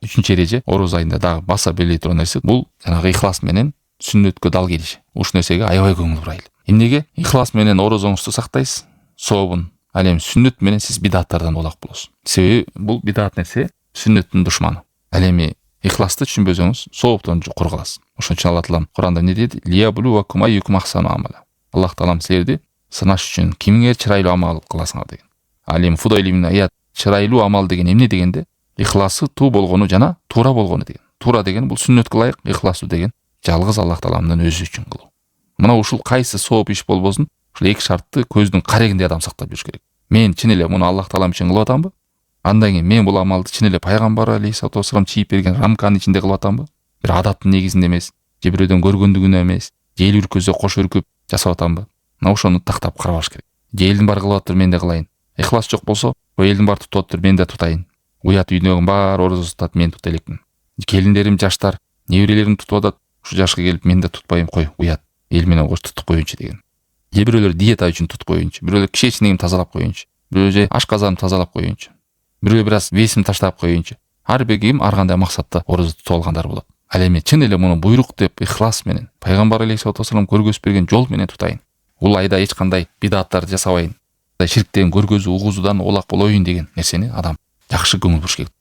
Үчүнчү эреже ороз айында дагы баса белгилей турган нерсе бул жанагы ихлас менен сүннөткө дал келиш. Ушул нерсеге аябай көңүл бурайлы. Эмнеге? Ихлас менен орозоңузду сактайсыз, сообун. Ал эми сүннөт менен сиз бидаттардан улак болосуз. Себеби бул бидат нерсе сүннөттүн душманы. Ал эми ихласты түшүнбөсөңүз сооптон кур каласыз. Ошон үчүн Алла Таалам Куранда не дейт? Лиябулувакум айюкум ахсану амала. Аллах Таалам силерди сынаш үчүн кимиңер чырайлуу амал кыласыңар деген. Ал эми Фудайл ибн Аят чырайлуу амал деген эмне дегенде? Ихласы туу болгону жана туура болгону деген. Туура деген бул сүннөткө ылайык, ихласуу деген жалгыз Аллах Тааламдын өзү үчүн кылуу. Мына ушул кайсы сооп иш болбосун, ушул эки шартты көздүн карегинде адам сактап жүрүш керек. Мен чын эле муну Аллах Таалам үчүн кылып атамбы? Андан кийин мен бул амалды чын эле пайгамбар алейхиссалату вассалам чийип берген рамканын ичинде кылып атамбы? Бир адаттын негизинде эмес, же бирөөдөн көргөндүгүнө эмес, же эл үркөзө кош үркүп жасап атамбы? Мына ошону тактап карабаш керек. Же элдин баары кылып атыр, мен да кылайын. Ихлас жок болсо, элдин баары тутуп атыр, мен да тутайын. Уят үйдөгүн баары орозо тутат, мен тута элекмин. Келиндерим жаштар, неберелерим тутуп атат, ушу жашка келип мен да тутпайм, кой, уят. Эл менен кош тутуп коеюнчу деген. Же бирөөлөр диета үчүн тутуп коеюнчу, бирөөлөр кишечниğimi тазалап коеюнчу, бирөө же ашказанымды тазалап коеюнчу, бирөө бир аз весим таштап коеюнчу. Ар бир ким ар кандай максатта орозо тутуп алгандар болот. Ал эми чын эле муну буйрук деп ихлас менен пайгамбар алейхиссалату вассалам көргөзүп берген жол менен тутайын. Бул айда эч кандай бидаттарды жасабайын. Ширктен көргөзүү угузудан улак болоюн деген нерсени адам жакшы көңүл буруш керек.